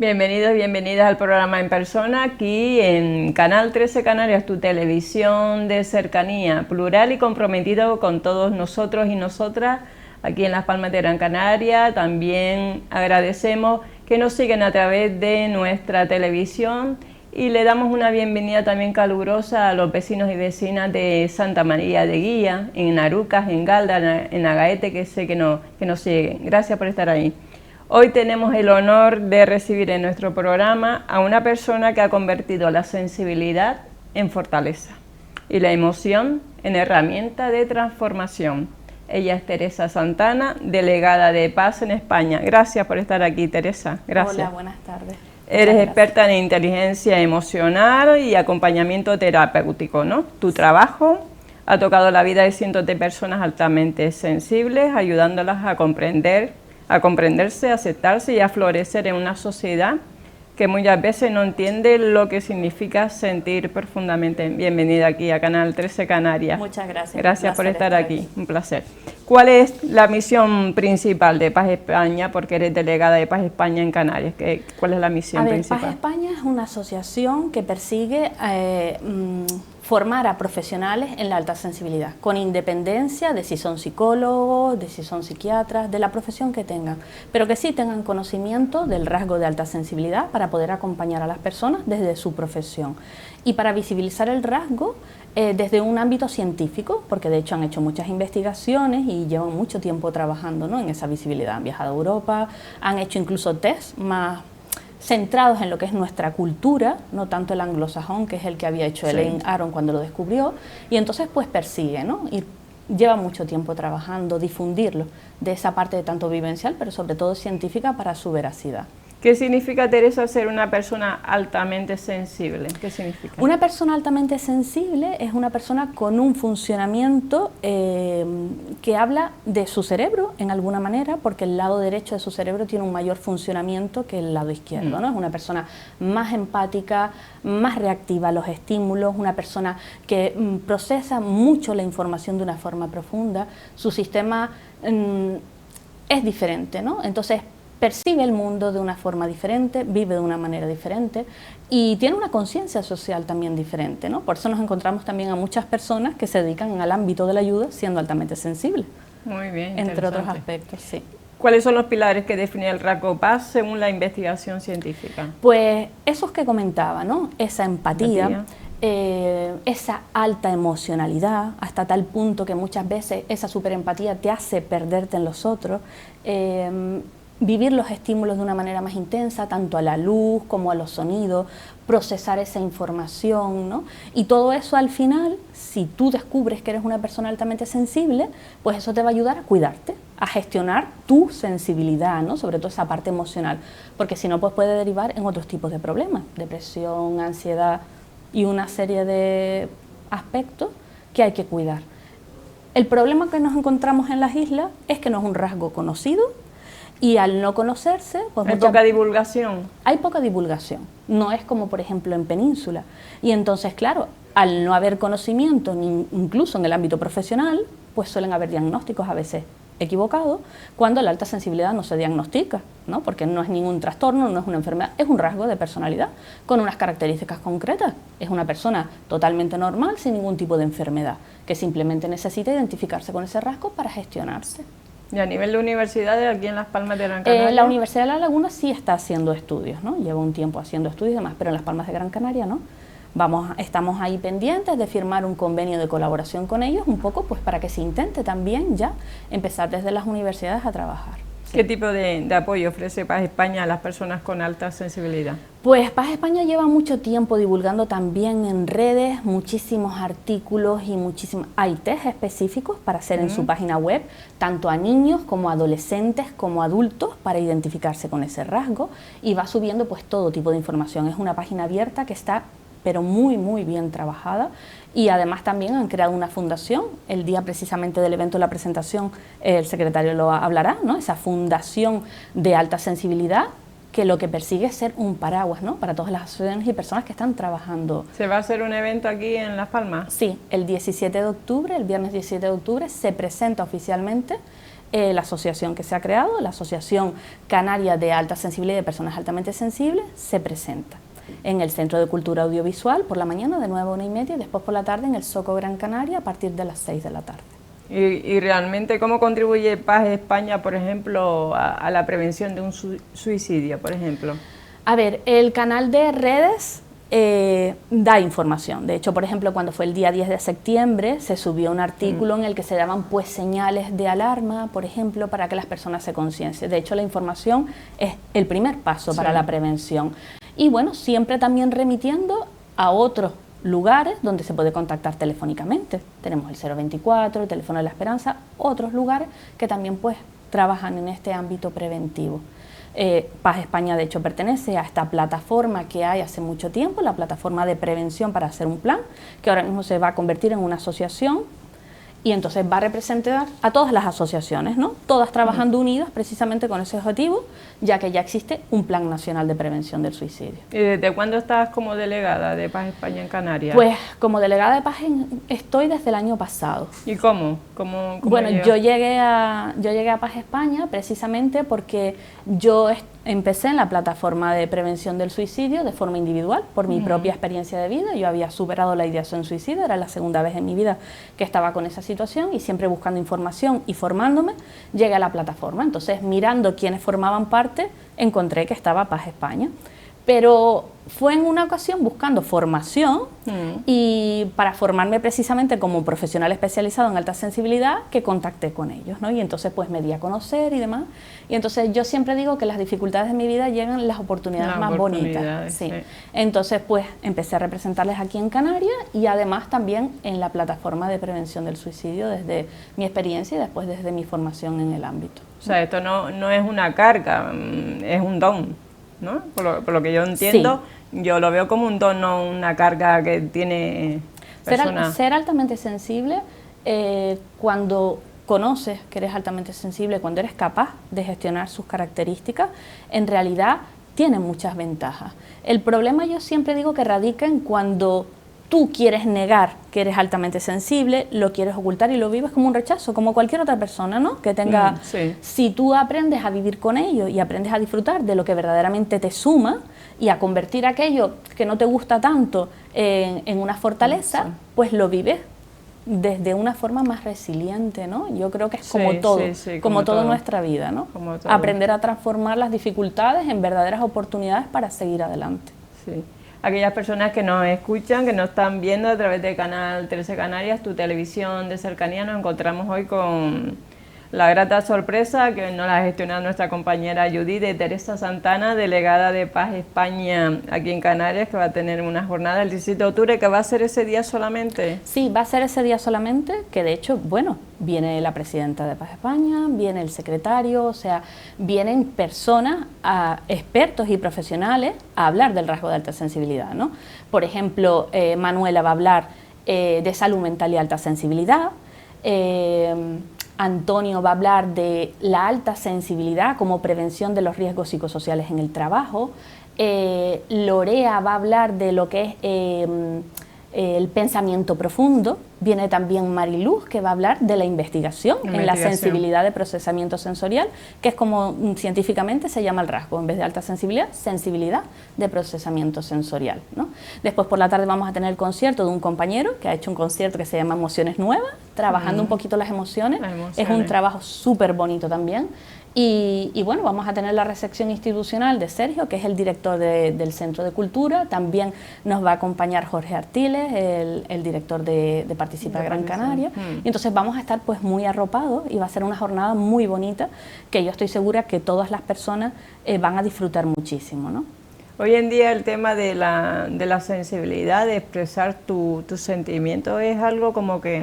Bienvenidos, bienvenidas al programa En Persona, aquí en Canal 13 Canarias, tu televisión de cercanía, plural y comprometido con todos nosotros y nosotras, aquí en Las Palmas de Gran Canaria. También agradecemos que nos siguen a través de nuestra televisión y le damos una bienvenida también calurosa a los vecinos y vecinas de Santa María de Guía, en Arucas, en Galda, en Agaete, que sé que nos siguen. Gracias por estar ahí. Hoy tenemos el honor de recibir en nuestro programa a una persona que ha convertido la sensibilidad en fortaleza y la emoción en herramienta de transformación. Ella es Teresa Santana, delegada de Paz en España. Gracias por estar aquí, Teresa. Gracias. Hola, buenas tardes. Eres experta en inteligencia emocional y acompañamiento terapéutico, ¿no? Tu trabajo ha tocado la vida de cientos de personas altamente sensibles, ayudándolas a comprenderse, a aceptarse y a florecer en una sociedad que muchas veces no entiende lo que significa sentir profundamente. Bienvenida aquí a Canal 13 Canarias. Muchas gracias. Gracias por estar aquí, un placer. ¿Cuál es la misión principal de Paz España? Porque eres delegada de Paz España en Canarias. ¿Cuál es la misión principal? Paz España es una asociación que persigue formar a profesionales en la alta sensibilidad, con independencia de si son psicólogos, de si son psiquiatras, de la profesión que tengan, pero que sí tengan conocimiento del rasgo de alta sensibilidad para poder acompañar a las personas desde su profesión y para visibilizar el rasgo desde un ámbito científico, porque de hecho han hecho muchas investigaciones y llevan mucho tiempo trabajando, ¿no?, en esa visibilidad. Han viajado a Europa, han hecho incluso test más centrados en lo que es nuestra cultura, no tanto el anglosajón, que es el que había hecho Elaine Aron cuando lo descubrió, y entonces pues persigue, ¿no?, y lleva mucho tiempo trabajando, difundirlo, de esa parte de tanto vivencial, pero sobre todo científica para su veracidad. ¿Qué significa, Teresa, ser una persona altamente sensible? ¿Qué significa? Una persona altamente sensible es una persona con un funcionamiento que habla de su cerebro, en alguna manera, porque el lado derecho de su cerebro tiene un mayor funcionamiento que el lado izquierdo, ¿no? Es una persona más empática, más reactiva a los estímulos, una persona que procesa mucho la información de una forma profunda. Su sistema es diferente, ¿no? Entonces, percibe el mundo de una forma diferente, vive de una manera diferente y tiene una conciencia social también diferente, ¿no? Por eso nos encontramos también a muchas personas que se dedican al ámbito de la ayuda siendo altamente sensibles. Muy bien, entre otros aspectos, sí. ¿Cuáles son los pilares que define el rasgo Paz según la investigación científica? Pues esos que comentaba, ¿no? Esa empatía. Esa alta emocionalidad, hasta tal punto que muchas veces esa superempatía te hace perderte en los otros, vivir los estímulos de una manera más intensa, tanto a la luz como a los sonidos, procesar esa información, ¿no? Y todo eso al final, si tú descubres que eres una persona altamente sensible, pues eso te va a ayudar a cuidarte, a gestionar tu sensibilidad, ¿no?, sobre todo esa parte emocional, porque si no, pues puede derivar en otros tipos de problemas, depresión, ansiedad y una serie de aspectos que hay que cuidar. El problema que nos encontramos en las islas es que no es un rasgo conocido, y al no conocerse, pues hay poca divulgación. Hay poca divulgación, no es como por ejemplo en Península. Y entonces, claro, al no haber conocimiento, incluso en el ámbito profesional, pues suelen haber diagnósticos a veces equivocados, cuando la alta sensibilidad no se diagnostica, ¿no?, porque no es ningún trastorno, no es una enfermedad, es un rasgo de personalidad, con unas características concretas. Es una persona totalmente normal, sin ningún tipo de enfermedad, que simplemente necesita identificarse con ese rasgo para gestionarse. Y a nivel de universidades, aquí en Las Palmas de Gran Canaria. La Universidad de La Laguna sí está haciendo estudios, ¿no? Lleva un tiempo haciendo estudios y demás, pero en Las Palmas de Gran Canaria no. Estamos ahí pendientes de firmar un convenio de colaboración con ellos, un poco pues para que se intente también ya empezar desde las universidades a trabajar. ¿Qué tipo de apoyo ofrece Paz España a las personas con alta sensibilidad? Pues Paz España lleva mucho tiempo divulgando también en redes muchísimos artículos y hay test específicos para hacer en su página web, tanto a niños como a adolescentes como a adultos, para identificarse con ese rasgo, y va subiendo pues todo tipo de información. Es una página abierta que está pero muy bien trabajada, y además también han creado una fundación. El día precisamente del evento de la presentación el secretario lo hablará, ¿no?, esa fundación de alta sensibilidad, que lo que persigue es ser un paraguas, ¿no?, para todas las asociaciones y personas que están trabajando. ¿Se va a hacer un evento aquí en Las Palmas? Sí, el 17 de octubre, el viernes 17 de octubre, se presenta oficialmente la asociación que se ha creado, la Asociación Canaria de Alta Sensibilidad y de Personas Altamente Sensibles, se presenta en el Centro de Cultura Audiovisual por la mañana de 9 a 1:30 y después por la tarde en el Zoco Gran Canaria a partir de las 6 de la tarde. Y realmente, ¿cómo contribuye Paz España, por ejemplo, a la prevención de un suicidio, por ejemplo? A ver, el canal de redes da información. De hecho, por ejemplo, cuando fue el día 10 de septiembre, se subió un artículo en el que se daban pues señales de alarma, por ejemplo, para que las personas se conciencien. De hecho, la información es el primer paso para la prevención. Y bueno, siempre también remitiendo a otros lugares donde se puede contactar telefónicamente. Tenemos el 024, el teléfono de la esperanza, otros lugares que también pues trabajan en este ámbito preventivo. Paz España de hecho pertenece a esta plataforma que hay hace mucho tiempo, la plataforma de prevención para hacer un plan, que ahora mismo se va a convertir en una asociación y entonces va a representar a todas las asociaciones, ¿no? Todas trabajando unidas precisamente con ese objetivo, ya que ya existe un Plan Nacional de Prevención del Suicidio. ¿Y desde cuándo estás como delegada de Paz España en Canarias? Pues como delegada de Paz estoy desde el año pasado. ¿Y cómo? Bueno, yo llegué a Paz España precisamente porque yo empecé en la plataforma de prevención del suicidio de forma individual, por mi propia experiencia de vida. Yo había superado la ideación suicida, era la segunda vez en mi vida que estaba con esa situación y siempre buscando información y formándome, llegué a la plataforma. Entonces, mirando quiénes formaban parte, encontré que estaba Paz España. Pero fue en una ocasión buscando formación y para formarme precisamente como profesional especializado en alta sensibilidad que contacté con ellos, ¿no? Y entonces pues me di a conocer y demás. Y entonces yo siempre digo que las dificultades de mi vida llegan las oportunidades más bonitas. Sí. Entonces pues empecé a representarles aquí en Canarias y además también en la plataforma de prevención del suicidio desde mi experiencia y después desde mi formación en el ámbito. O sea, esto no es una carga, es un don, ¿no? Por lo que yo entiendo, yo lo veo como un don, no una carga que tiene personas. Ser altamente sensible, cuando conoces que eres altamente sensible, cuando eres capaz de gestionar sus características, en realidad tiene muchas ventajas. El problema yo siempre digo que radica en cuando tú quieres negar que eres altamente sensible, lo quieres ocultar y lo vives como un rechazo, como cualquier otra persona, ¿no? Que tenga... Si tú aprendes a vivir con ello y aprendes a disfrutar de lo que verdaderamente te suma y a convertir aquello que no te gusta tanto en una fortaleza, pues lo vives desde una forma más resiliente, ¿no? Yo creo que es como todo, como todo en nuestra vida, ¿no? Aprender a transformar las dificultades en verdaderas oportunidades para seguir adelante. Sí. Aquellas personas que nos escuchan, que nos están viendo a través de Canal 13 Canarias, tu televisión de cercanía, nos encontramos hoy con la grata sorpresa que nos la ha gestionado nuestra compañera Judith de Teresa Santana, delegada de Paz España aquí en Canarias, que va a tener una jornada el 17 de octubre, que va a ser ese día solamente. Sí, va a ser ese día solamente, que de hecho, bueno, viene la presidenta de Paz España, viene el secretario, o sea, vienen personas, expertos y profesionales a hablar del rasgo de alta sensibilidad, ¿no? Por ejemplo, Manuela va a hablar de salud mental y alta sensibilidad, Antonio va a hablar de la alta sensibilidad como prevención de los riesgos psicosociales en el trabajo, Lorea va a hablar de lo que es el pensamiento profundo, viene también Mariluz, que va a hablar de la investigación en la sensibilidad de procesamiento sensorial, que es como científicamente se llama el rasgo, en vez de alta sensibilidad, sensibilidad de procesamiento sensorial, ¿no? Después por la tarde vamos a tener el concierto de un compañero que ha hecho un concierto que se llama Emociones Nuevas, trabajando un poquito las emociones. Es un trabajo súper bonito también. Y bueno, vamos a tener la recepción institucional de Sergio, que es el director del Centro de Cultura. También nos va a acompañar Jorge Artiles, el director de Participa Gran Canaria. Y entonces vamos a estar pues muy arropados y va a ser una jornada muy bonita que yo estoy segura que todas las personas van a disfrutar muchísimo, ¿no? Hoy en día el tema de la sensibilidad, de expresar tus sentimientos, es algo como que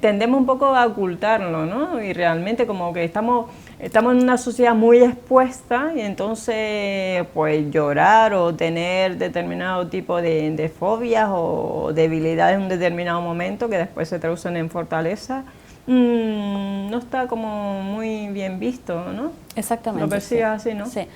tendemos un poco a ocultarlo, ¿no? Y realmente como que estamos en una sociedad muy expuesta y entonces pues llorar o tener determinado tipo de fobias o debilidades en un determinado momento que después se traducen en fortaleza, no está como muy bien visto, ¿no? Exactamente. Lo percibes así, ¿no? Sí.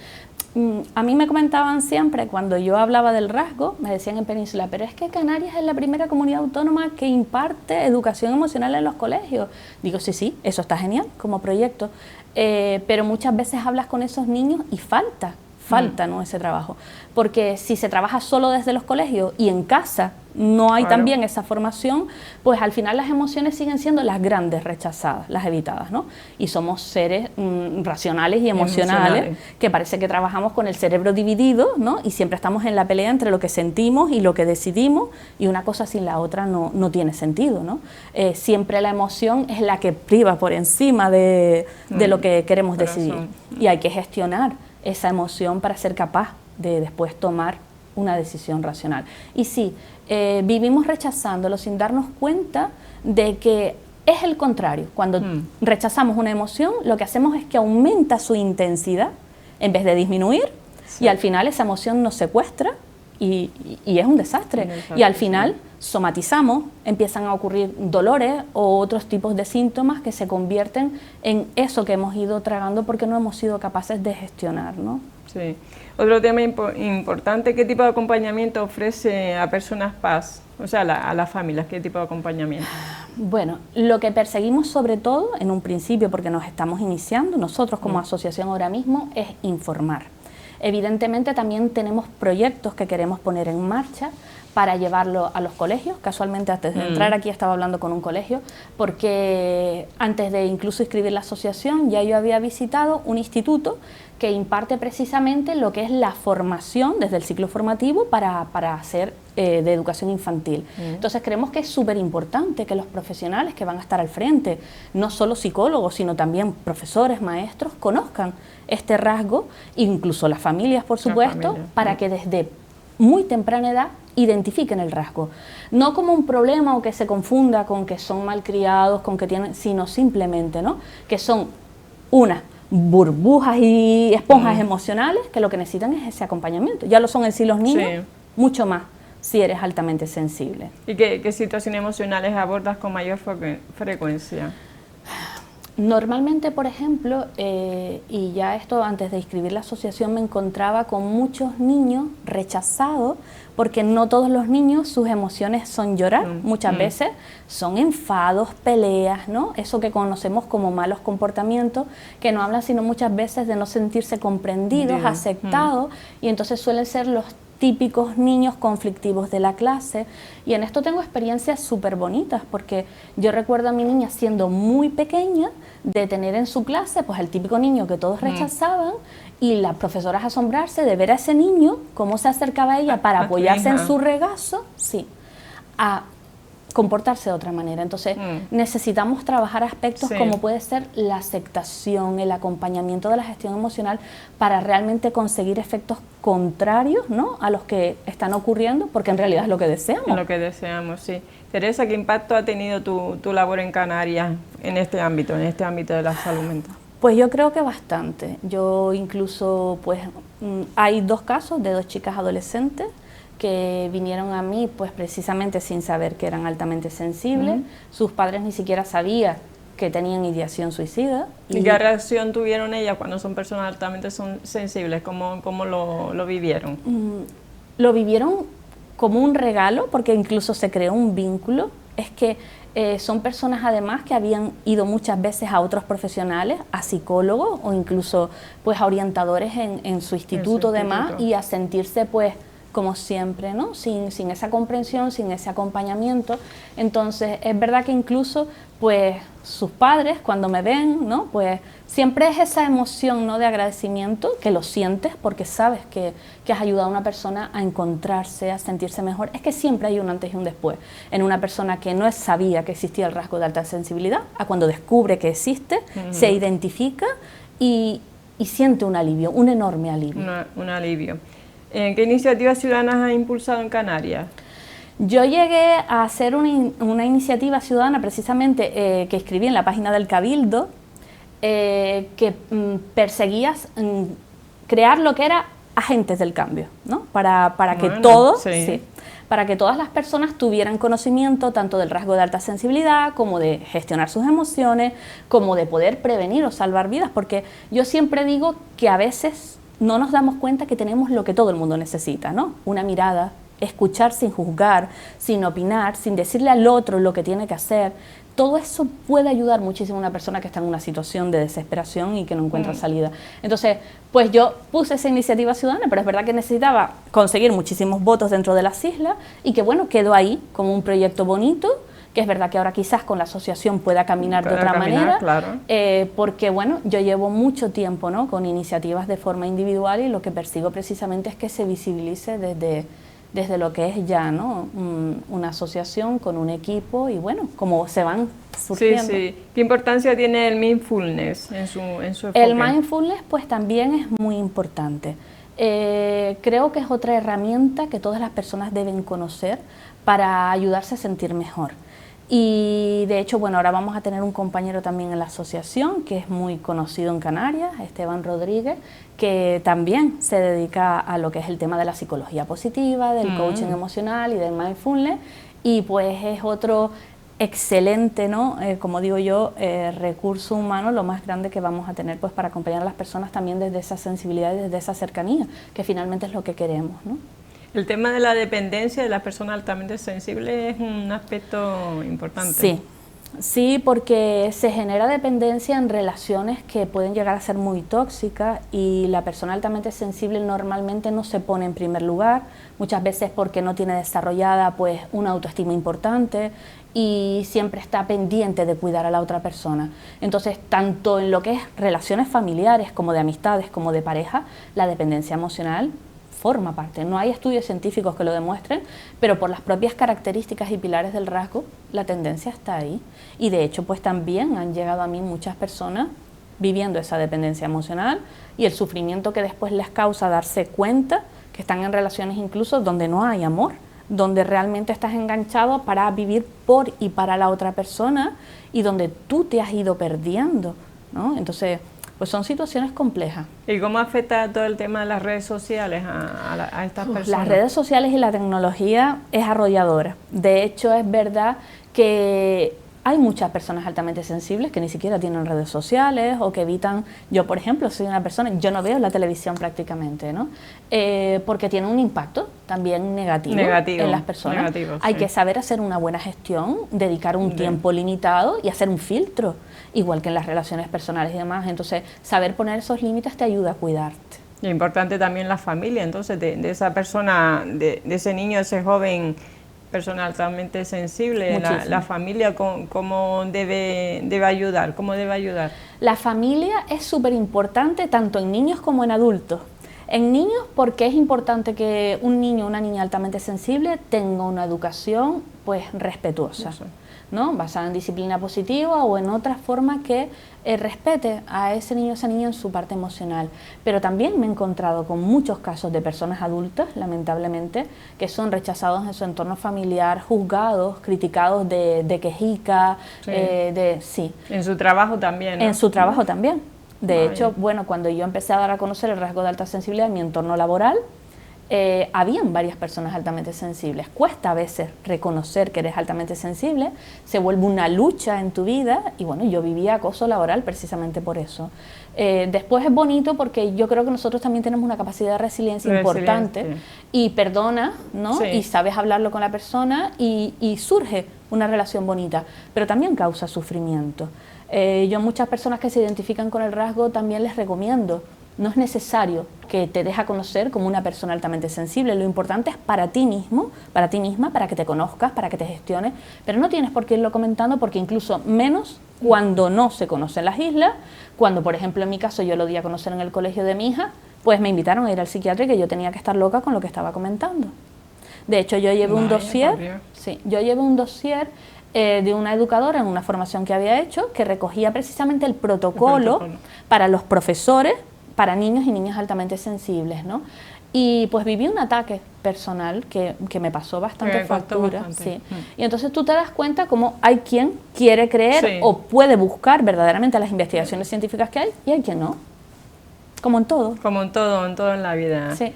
A mí me comentaban siempre, cuando yo hablaba del rasgo, me decían en Península, pero es que Canarias es la primera comunidad autónoma que imparte educación emocional en los colegios. Digo, sí, eso está genial como proyecto, pero muchas veces hablas con esos niños y falta ¿no? ese trabajo. Porque si se trabaja solo desde los colegios y en casa no hay también esa formación, pues al final las emociones siguen siendo las grandes rechazadas, las evitadas, ¿no? Y somos seres racionales y emocionales, que parece que trabajamos con el cerebro dividido, ¿no? Y siempre estamos en la pelea entre lo que sentimos y lo que decidimos, y una cosa sin la otra no tiene sentido, ¿no? Siempre la emoción es la que priva por encima de lo que queremos decidir. Y hay que gestionar esa emoción para ser capaz de después tomar una decisión racional. Y sí, vivimos rechazándolo sin darnos cuenta de que es el contrario. Cuando rechazamos una emoción, lo que hacemos es que aumenta su intensidad en vez de disminuir, y al final esa emoción nos secuestra y es un desastre. Y al final somatizamos, empiezan a ocurrir dolores o otros tipos de síntomas que se convierten en eso que hemos ido tragando porque no hemos sido capaces de gestionar, ¿no? Sí. Otro tema importante, ¿qué tipo de acompañamiento ofrece a personas PAS? O sea, a las familias, ¿qué tipo de acompañamiento? Bueno, lo que perseguimos sobre todo, en un principio, porque nos estamos iniciando, nosotros como asociación ahora mismo, es informar. Evidentemente también tenemos proyectos que queremos poner en marcha para llevarlo a los colegios. Casualmente antes de entrar aquí estaba hablando con un colegio, porque antes de incluso inscribir la asociación ya yo había visitado un instituto que imparte precisamente lo que es la formación desde el ciclo formativo para hacer de educación infantil. Entonces creemos que es súper importante que los profesionales que van a estar al frente, no solo psicólogos, sino también profesores, maestros, conozcan este rasgo, incluso las familias, por supuesto, para que desde muy temprana edad identifiquen el rasgo. No como un problema o que se confunda con que son malcriados, con que tienen, sino simplemente, ¿no?, que son unas burbujas y esponjas emocionales que lo que necesitan es ese acompañamiento. Ya lo son en sí los niños, mucho más si eres altamente sensible. ¿Y qué situaciones emocionales abordas con mayor frecuencia? Normalmente, por ejemplo, y ya esto antes de inscribir la asociación, me encontraba con muchos niños rechazados, porque no todos los niños sus emociones son llorar, muchas veces son enfados, peleas, ¿no? Eso que conocemos como malos comportamientos, que no hablan sino muchas veces de no sentirse comprendidos, aceptados, y entonces suelen ser los típicos niños conflictivos de la clase. Y en esto tengo experiencias súper bonitas, porque yo recuerdo a mi niña siendo muy pequeña de tener en su clase pues el típico niño que todos rechazaban, y las profesoras asombrarse de ver a ese niño cómo se acercaba a ella para apoyarse en su regazo, a comportarse de otra manera. Entonces necesitamos trabajar aspectos como puede ser la aceptación, el acompañamiento de la gestión emocional, para realmente conseguir efectos contrarios, ¿no?, a los que están ocurriendo, porque en realidad es lo que deseamos. Es lo que deseamos, sí. Teresa, ¿qué impacto ha tenido tu labor en Canarias en este ámbito de la salud mental? Pues yo creo que bastante. Yo incluso, pues, hay 2 casos de 2 chicas adolescentes que vinieron a mí pues precisamente sin saber que eran altamente sensibles. Sus padres ni siquiera sabían que tenían ideación suicida. ¿Y qué reacción tuvieron ellas cuando son personas altamente sensibles? ¿Cómo lo vivieron? Lo vivieron como un regalo, porque incluso se creó un vínculo. Es que son personas además que habían ido muchas veces a otros profesionales, a psicólogos o incluso pues a orientadores en su instituto, demás, y a sentirse pues como siempre, ¿no?, sin esa comprensión, sin ese acompañamiento. Entonces es verdad que incluso pues sus padres cuando me ven, ¿no?, pues siempre es esa emoción, ¿no?, de agradecimiento, que lo sientes porque sabes que has ayudado a una persona a encontrarse, a sentirse mejor. Es que siempre hay un antes y un después en una persona que no sabía que existía el rasgo de alta sensibilidad, a cuando descubre que existe, se identifica y siente un alivio, un enorme alivio. Un alivio. ¿Qué iniciativas ciudadanas has impulsado en Canarias? Yo llegué a hacer una iniciativa ciudadana precisamente que escribí en la página del Cabildo, que perseguía crear lo que era agentes del cambio, ¿no?, para que todos, para que todas las personas tuvieran conocimiento tanto del rasgo de alta sensibilidad, como de gestionar sus emociones, como de poder prevenir o salvar vidas, porque yo siempre digo que a veces no nos damos cuenta que tenemos lo que todo el mundo necesita, ¿no? Una mirada, escuchar sin juzgar, sin opinar, sin decirle al otro lo que tiene que hacer. Todo eso puede ayudar muchísimo a una persona que está en una situación de desesperación y que no encuentra salida. Entonces, pues yo puse esa iniciativa ciudadana, pero es verdad que necesitaba conseguir muchísimos votos dentro de las islas y que, bueno, quedó ahí como un proyecto bonito, que es verdad que ahora quizás con la asociación pueda caminar de otra manera, claro. Porque, bueno, yo llevo mucho tiempo, ¿no?, con iniciativas de forma individual y lo que persigo precisamente es que se visibilice desde lo que es ya, ¿no?, una asociación con un equipo y, bueno, como se van surgiendo. Sí, sí. ¿Qué importancia tiene el mindfulness en su enfoque? El mindfulness, pues también es muy importante. Creo que es otra herramienta que todas las personas deben conocer para ayudarse a sentir mejor. Y de hecho, bueno, ahora vamos a tener un compañero también en la asociación que es muy conocido en Canarias, Esteban Rodríguez, que también se dedica a lo que es el tema de la psicología positiva, del coaching emocional y del mindfulness, y pues es otro excelente, ¿no?, como digo yo, recurso humano, lo más grande que vamos a tener pues para acompañar a las personas también desde esa sensibilidad y desde esa cercanía, que finalmente es lo que queremos, ¿no? El tema de la dependencia de las personas altamente sensibles es un aspecto importante. Sí, sí, porque se genera dependencia en relaciones que pueden llegar a ser muy tóxicas y la persona altamente sensible normalmente no se pone en primer lugar, muchas veces porque no tiene desarrollada pues una autoestima importante y siempre está pendiente de cuidar a la otra persona. Entonces, tanto en lo que es relaciones familiares como de amistades como de pareja, la dependencia emocional forma parte. No hay estudios científicos que lo demuestren, pero por las propias características y pilares del rasgo, la tendencia está ahí. Y de hecho, pues también han llegado a mí muchas personas viviendo esa dependencia emocional y el sufrimiento que después les causa darse cuenta que están en relaciones incluso donde no hay amor, donde realmente estás enganchado para vivir por y para la otra persona y donde tú te has ido perdiendo, ¿no? Entonces, pues son situaciones complejas. ¿Y cómo afecta todo el tema de las redes sociales a estas personas? Las redes sociales y la tecnología es arrolladora. De hecho, es verdad que hay muchas personas altamente sensibles que ni siquiera tienen redes sociales o que evitan. Yo, por ejemplo, soy una persona, yo no veo la televisión prácticamente, ¿no? Porque tiene un impacto también negativo en las personas. Hay que saber hacer una buena gestión, dedicar un tiempo limitado y hacer un filtro, igual que en las relaciones personales y demás. Entonces, saber poner esos límites te ayuda a cuidarte. Y importante también la familia, entonces, de esa persona, de ese niño, ese joven, persona altamente sensible, la familia, ¿cómo debe ayudar? ¿Cómo debe ayudar? La familia es súper importante tanto en niños como en adultos. En niños porque es importante que un niño o una niña altamente sensible tenga una educación pues respetuosa, ¿no?, basada en disciplina positiva o en otra forma que respete a ese niño o esa niña en su parte emocional. Pero también me he encontrado con muchos casos de personas adultas, lamentablemente, que son rechazados en su entorno familiar, juzgados, criticados de quejica, En su trabajo también, ¿no? En su trabajo también. De hecho, bueno, cuando yo empecé a dar a conocer el rasgo de alta sensibilidad en mi entorno laboral, habían varias personas altamente sensibles. Cuesta a veces reconocer que eres altamente sensible, se vuelve una lucha en tu vida y bueno, yo vivía acoso laboral precisamente por eso. Después es bonito porque yo creo que nosotros también tenemos una capacidad de resiliencia importante y perdona, ¿no? Y sabes hablarlo con la persona y surge una relación bonita, pero también causa sufrimiento. Yo a muchas personas que se identifican con el rasgo también les recomiendo. No es necesario que te dejes conocer como una persona altamente sensible, lo importante es para ti mismo, para ti misma, para que te conozcas, para que te gestiones, pero no tienes por qué irlo comentando porque incluso menos cuando no se conocen las islas, cuando por ejemplo en mi caso yo lo di a conocer en el colegio de mi hija, pues me invitaron a ir al psiquiatra y que yo tenía que estar loca con lo que estaba comentando. De hecho yo llevé un dossier, de una educadora en una formación que había hecho que recogía precisamente el protocolo para los profesores, para niños y niñas altamente sensibles, ¿no? Y pues viví un ataque personal que me pasó bastante factura. Sí. Y entonces tú te das cuenta cómo hay quien quiere creer o puede buscar verdaderamente las investigaciones científicas que hay y hay quien no. Como en todo. Como en todo en la vida. Sí.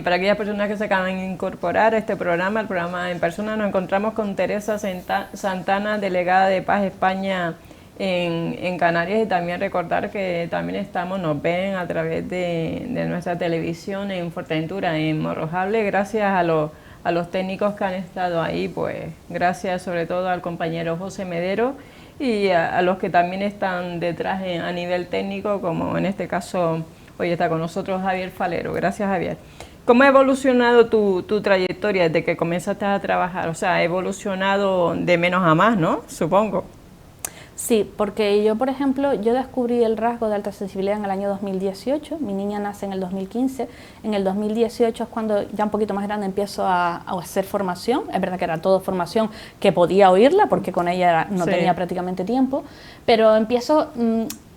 Para aquellas personas que se acaban de incorporar a este programa, el programa En Persona, nos encontramos con Teresa Santana, delegada de Paz España en Canarias, y también recordar que también nos ven a través de nuestra televisión en Fuerteventura, en Morrojable, gracias a los técnicos que han estado ahí, pues gracias sobre todo al compañero José Medero y a los que también están detrás a nivel técnico, como en este caso hoy está con nosotros Javier Falero. Gracias, Javier. ¿Cómo ha evolucionado tu trayectoria desde que comenzaste a trabajar? O sea, ha evolucionado de menos a más, ¿no? Supongo. Sí, porque yo, por ejemplo, yo descubrí el rasgo de alta sensibilidad en el año 2018, mi niña nace en el 2015, en el 2018 es cuando ya un poquito más grande empiezo a hacer formación, es verdad que era todo formación que podía oírla porque con ella no tenía prácticamente tiempo, pero empiezo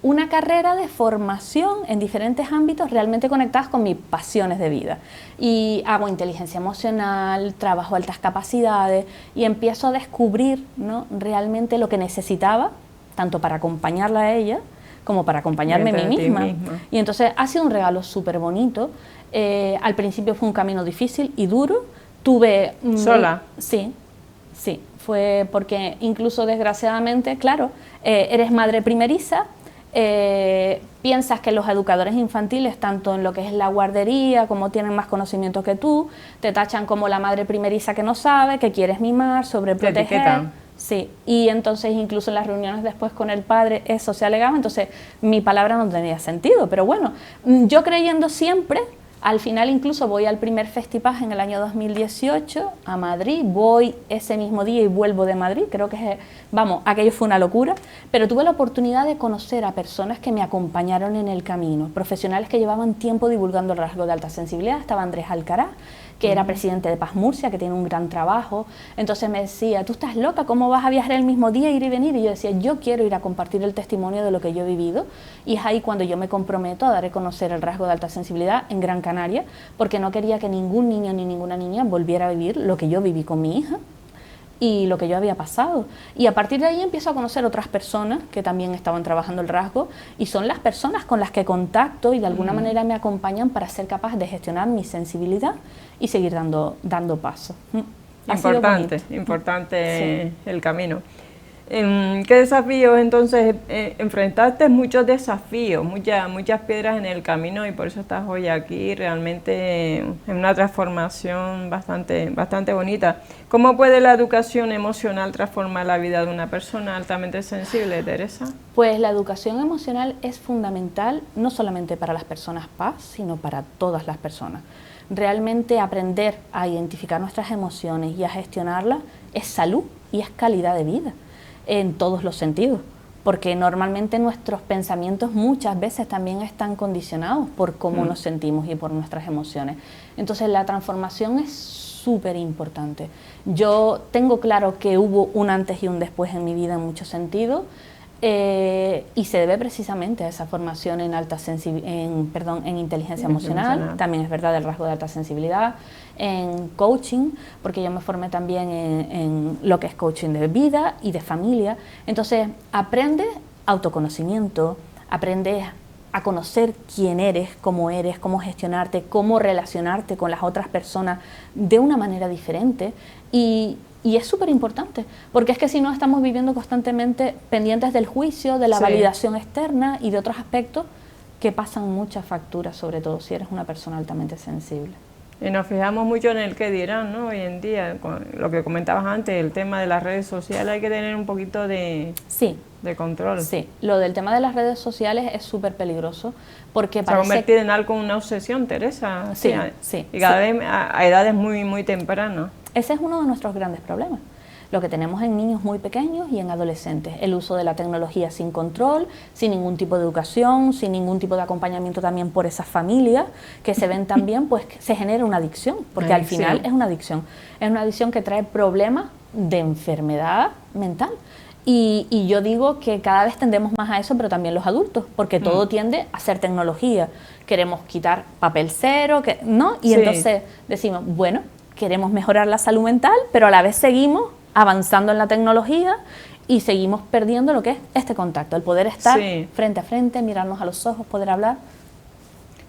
una carrera de formación en diferentes ámbitos realmente conectadas con mis pasiones de vida. Y hago inteligencia emocional, trabajo altas capacidades y empiezo a descubrir, ¿no?, realmente lo que necesitaba, tanto para acompañarla a ella como para acompañarme a mí misma. Y entonces ha sido un regalo súper bonito. Al principio fue un camino difícil y duro. Tuve... ¿Sola? Sí, fue porque incluso desgraciadamente, claro, eres madre primeriza, piensas que los educadores infantiles, tanto en lo que es la guardería, como tienen más conocimiento que tú, te tachan como la madre primeriza que no sabe, que quieres mimar, sobreproteger. Sí, y entonces incluso en las reuniones después con el padre eso se alegaba, entonces mi palabra no tenía sentido, pero bueno, yo creyendo siempre, al final incluso voy al primer Festipaz en el año 2018 a Madrid, voy ese mismo día y vuelvo de Madrid, creo que vamos, aquello fue una locura, pero tuve la oportunidad de conocer a personas que me acompañaron en el camino, profesionales que llevaban tiempo divulgando el rasgo de alta sensibilidad. Estaba Andrés Alcaraz, que era presidente de Paz Murcia, que tiene un gran trabajo. Entonces me decía, tú estás loca, ¿cómo vas a viajar el mismo día, ir y venir? Y yo decía, yo quiero ir a compartir el testimonio de lo que yo he vivido, y es ahí cuando yo me comprometo a dar a conocer el rasgo de alta sensibilidad en Gran Canaria, porque no quería que ningún niño ni ninguna niña volviera a vivir lo que yo viví con mi hija y lo que yo había pasado. Y a partir de ahí empiezo a conocer otras personas que también estaban trabajando el rasgo, y son las personas con las que contacto y de alguna manera me acompañan para ser capaz de gestionar mi sensibilidad y seguir dando paso. Importante el camino. ¿Qué desafíos entonces enfrentaste? Muchos desafíos, muchas piedras en el camino, y por eso estás hoy aquí realmente en una transformación bastante bonita. ¿Cómo puede la educación emocional transformar la vida de una persona altamente sensible, Teresa? Pues la educación emocional es fundamental no solamente para las personas PAS, sino para todas las personas. Realmente aprender a identificar nuestras emociones y a gestionarlas es salud y es calidad de vida en todos los sentidos, porque normalmente nuestros pensamientos muchas veces también están condicionados por cómo nos sentimos y por nuestras emociones. Entonces la transformación es súper importante. Yo tengo claro que hubo un antes y un después en mi vida en muchos sentidos, y se debe precisamente a esa formación en inteligencia emocional, también es verdad el rasgo de alta sensibilidad, en coaching, porque yo me formé también en lo que es coaching de vida y de familia. Entonces aprendes autoconocimiento, aprendes a conocer quién eres, cómo gestionarte, cómo relacionarte con las otras personas de una manera diferente, y es súper importante, porque es que si no estamos viviendo constantemente pendientes del juicio, de la validación externa y de otros aspectos que pasan muchas facturas, sobre todo si eres una persona altamente sensible. Y nos fijamos mucho en el qué dirán, ¿no? Hoy en día, con lo que comentabas antes, el tema de las redes sociales, hay que tener un poquito de control. Sí, lo del tema de las redes sociales es súper peligroso, porque se ha convertido en algo, una obsesión, Teresa. Sí. Y cada vez a edades muy tempranas. Ese es uno de nuestros grandes problemas, lo que tenemos en niños muy pequeños y en adolescentes, el uso de la tecnología sin control, sin ningún tipo de educación, sin ningún tipo de acompañamiento también por esas familias que se ven también, pues que se genera una adicción, porque al final es una adicción que trae problemas de enfermedad mental. Y yo digo que cada vez tendemos más a eso, pero también los adultos, porque todo tiende a ser tecnología. Queremos quitar papel cero, ¿no? Y entonces decimos, bueno, queremos mejorar la salud mental, pero a la vez seguimos avanzando en la tecnología y seguimos perdiendo lo que es este contacto, el poder estar frente a frente, mirarnos a los ojos, poder hablar.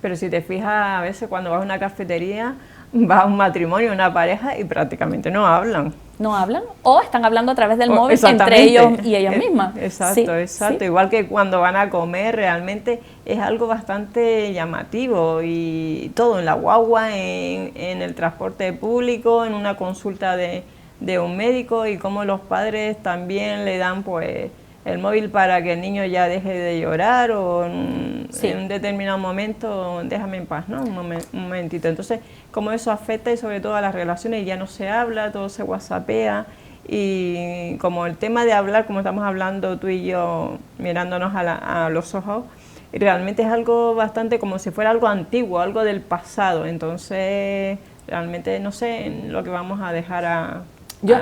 Pero si te fijas, a veces cuando vas a una cafetería, vas a un matrimonio, una pareja, y prácticamente no hablan. no hablan o están hablando a través del móvil entre ellos y ellas mismas. Exacto. Igual que cuando van a comer, realmente es algo bastante llamativo, y todo en la guagua, en el transporte público, en una consulta de un médico, y como los padres también le dan pues el móvil para que el niño ya deje de llorar, o en un determinado momento, déjame en paz, ¿no? Un momentito. Entonces, como eso afecta, y sobre todo a las relaciones, y ya no se habla, todo se whatsappea, y como el tema de hablar, como estamos hablando tú y yo, mirándonos a los ojos, realmente es algo bastante como si fuera algo antiguo, algo del pasado. Entonces, realmente no sé lo que vamos a dejar Yo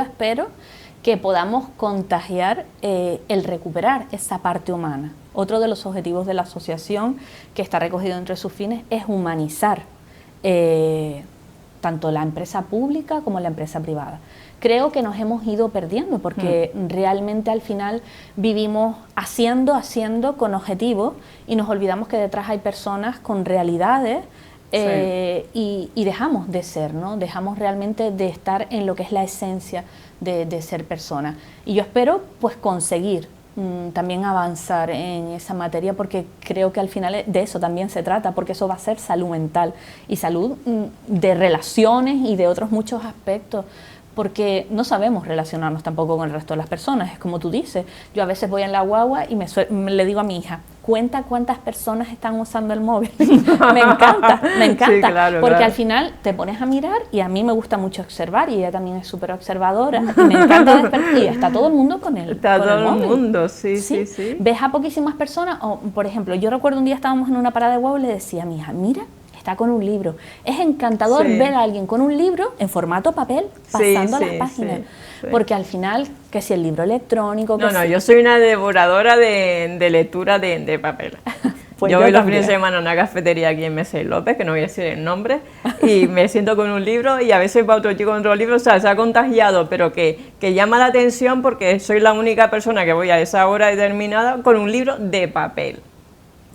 espero que podamos contagiar el recuperar esa parte humana. Otro de los objetivos de la asociación, que está recogido entre sus fines, es humanizar tanto la empresa pública como la empresa privada. Creo que nos hemos ido perdiendo, porque realmente al final vivimos haciendo con objetivos, y nos olvidamos que detrás hay personas con realidades. Y dejamos de ser, ¿no? Dejamos realmente de estar en lo que es la esencia de ser persona. Y yo espero pues conseguir también avanzar en esa materia, porque creo que al final de eso también se trata, porque eso va a ser salud mental y salud de relaciones y de otros muchos aspectos, porque no sabemos relacionarnos tampoco con el resto de las personas. Es como tú dices, yo a veces voy en la guagua y le digo a mi hija, cuenta cuántas personas están usando el móvil. Me encanta, sí, claro, porque al final te pones a mirar, y a mí me gusta mucho observar, y ella también es súper observadora, y me encanta despertar, y está todo el mundo con el móvil. Está todo el mundo, sí. Ves a poquísimas personas, o por ejemplo, yo recuerdo un día estábamos en una parada de guagua y le decía a mi hija, mira, está con un libro. Es encantador ver a alguien con un libro en formato papel pasando las páginas. Porque al final, que si el libro electrónico... yo soy una devoradora de lectura de papel. Pues yo voy los fines de semana a una cafetería aquí en Mesa y López, que no voy a decir el nombre, y me siento con un libro, y a veces va otro chico con otro libro. O sea, se ha contagiado, pero que llama la atención, porque soy la única persona que voy a esa hora determinada con un libro de papel.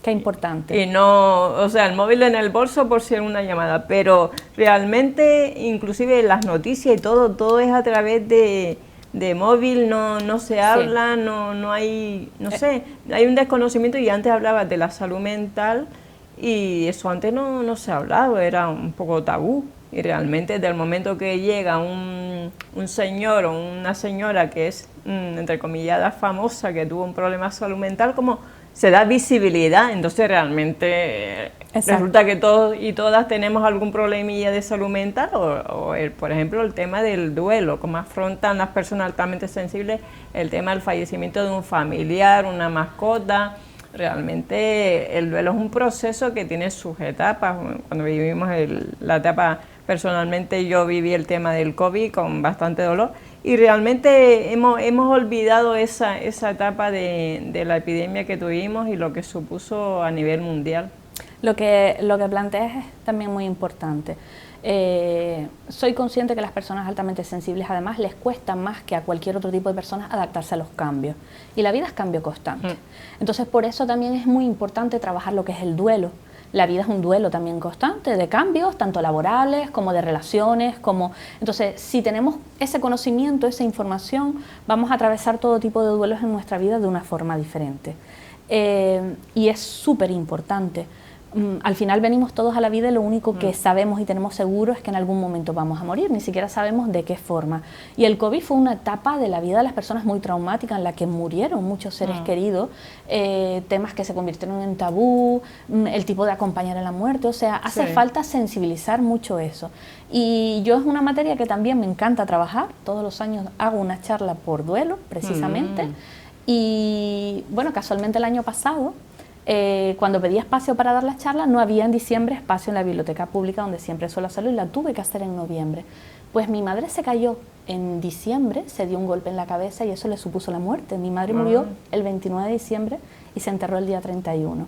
Qué importante. Y no, o sea, el móvil en el bolso por si es una llamada, pero realmente, inclusive las noticias y todo es a través de móvil, no se habla, no hay, no sé, hay un desconocimiento. Y antes hablabas de la salud mental, y eso antes no se hablaba, era un poco tabú. Y realmente, desde el momento que llega un señor o una señora que es, entre comillas, famosa, que tuvo un problema de salud mental, como se da visibilidad. Entonces realmente resulta que todos y todas tenemos algún problemilla de salud mental, por ejemplo, el tema del duelo, cómo afrontan las personas altamente sensibles el tema del fallecimiento de un familiar, una mascota. Realmente el duelo es un proceso que tiene sus etapas. Cuando vivimos la etapa, personalmente yo viví el tema del COVID con bastante dolor, y realmente hemos olvidado esa etapa de la epidemia que tuvimos y lo que supuso a nivel mundial. Lo que planteas es también muy importante. Soy consciente que las personas altamente sensibles además les cuesta más que a cualquier otro tipo de personas adaptarse a los cambios, y la vida es cambio constante. Entonces por eso también es muy importante trabajar lo que es el duelo. La vida es un duelo también constante de cambios, tanto laborales como de relaciones, entonces si tenemos ese conocimiento, esa información, vamos a atravesar todo tipo de duelos en nuestra vida de una forma diferente. Y es súper importante. Al final venimos todos a la vida, y lo único que sabemos y tenemos seguro es que en algún momento vamos a morir, ni siquiera sabemos de qué forma. Y el COVID fue una etapa de la vida de las personas muy traumática, en la que murieron muchos seres queridos, temas que se convirtieron en tabú, el tipo de acompañar en la muerte, o sea, hace falta sensibilizar mucho eso. Y yo es una materia que también me encanta trabajar, todos los años hago una charla por duelo, precisamente, y bueno, casualmente el año pasado, cuando pedí espacio para dar la charla, no había en diciembre espacio en la biblioteca pública donde siempre suelo hacerlo, y la tuve que hacer en noviembre. Pues mi madre se cayó en diciembre, se dio un golpe en la cabeza y eso le supuso la muerte. Mi madre murió el 29 de diciembre y se enterró el día 31.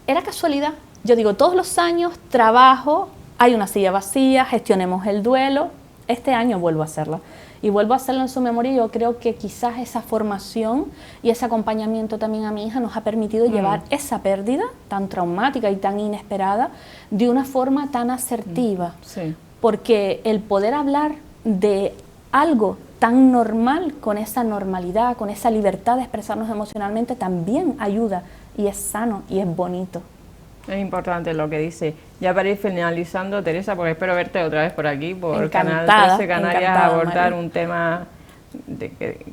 Era casualidad. Yo digo, todos los años trabajo, hay una silla vacía, gestionemos el duelo. Este año vuelvo a hacerla. Y vuelvo a hacerlo en su memoria. Yo creo que quizás esa formación y ese acompañamiento también a mi hija nos ha permitido llevar esa pérdida tan traumática y tan inesperada de una forma tan asertiva. Porque el poder hablar de algo tan normal, con esa normalidad, con esa libertad de expresarnos emocionalmente, también ayuda y es sano y es bonito. Es importante lo que dice. Ya para ir finalizando, Teresa, porque espero verte otra vez por aquí, por Canal 13 Canarias, a abordar un tema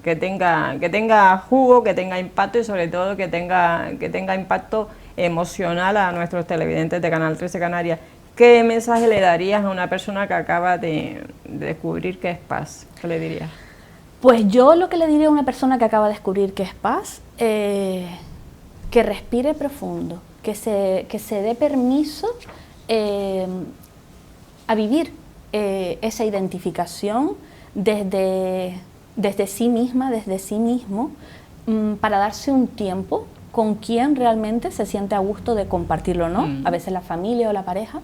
que tenga jugo, que tenga impacto y sobre todo que tenga impacto emocional a nuestros televidentes de Canal 13 Canarias. ¿Qué mensaje le darías a una persona que acaba de descubrir qué es paz? ¿Qué le dirías? Pues yo lo que le diría a una persona que acaba de descubrir qué es paz, que respire profundo, que se dé permiso a vivir esa identificación desde sí misma, desde sí mismo, para darse un tiempo con quien realmente se siente a gusto de compartirlo, ¿no? A veces la familia o la pareja,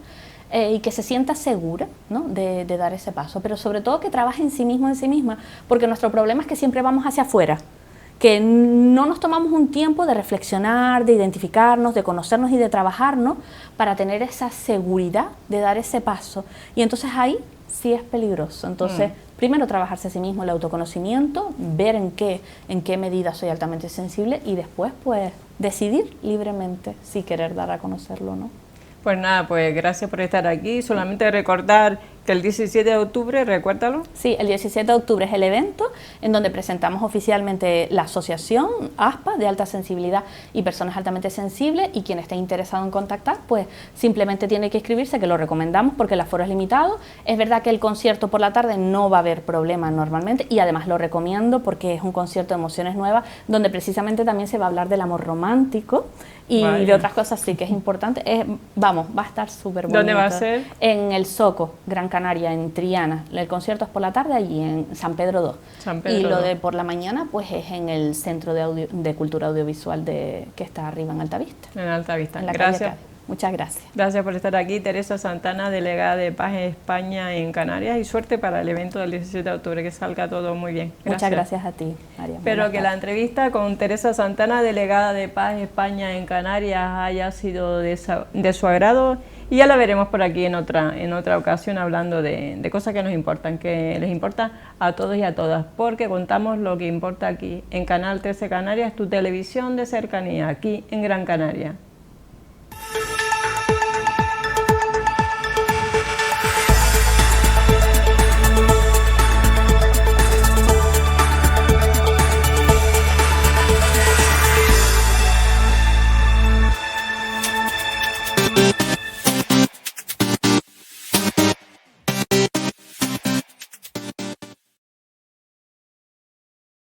y que se sienta segura, ¿no? de dar ese paso, pero sobre todo que trabaje en sí mismo, en sí misma, porque nuestro problema es que siempre vamos hacia afuera, que no nos tomamos un tiempo de reflexionar, de identificarnos, de conocernos y de trabajarnos para tener esa seguridad de dar ese paso, y entonces ahí sí es peligroso. Entonces, primero trabajarse a sí mismo, el autoconocimiento, ver en qué medida soy altamente sensible y después pues decidir libremente si querer dar a conocerlo o no. Pues nada, pues gracias por estar aquí. Solamente recordar que el 17 de octubre, recuérdalo. Sí, el 17 de octubre es el evento en donde presentamos oficialmente la asociación ASPA de alta sensibilidad y personas altamente sensibles, y quien esté interesado en contactar pues simplemente tiene que inscribirse, que lo recomendamos porque el aforo es limitado. Es verdad que el concierto por la tarde no va a haber problema normalmente, y además lo recomiendo porque es un concierto de emociones nuevas donde precisamente también se va a hablar del amor romántico y de otras cosas, sí que es importante. Vamos, va a estar súper bonito. ¿Dónde va a ser? En el Soco, Gran Canaria, en Triana. El concierto es por la tarde allí en San Pedro 2. Y lo de por la mañana pues es en el Centro de Cultura Audiovisual que está arriba en Altavista. En Altavista. En la Gracias. calle. Muchas gracias. Gracias por estar aquí, Teresa Santana, delegada de Paz en España en Canarias, y suerte para el evento del 17 de octubre, que salga todo muy bien. Gracias. Muchas gracias a ti, María. Espero que la entrevista con Teresa Santana, delegada de Paz en España en Canarias, haya sido de su agrado, y ya la veremos por aquí en otra ocasión hablando de cosas que nos importan, que les importa a todos y a todas, porque contamos lo que importa aquí en Canal 13 Canarias, tu televisión de cercanía, aquí en Gran Canaria.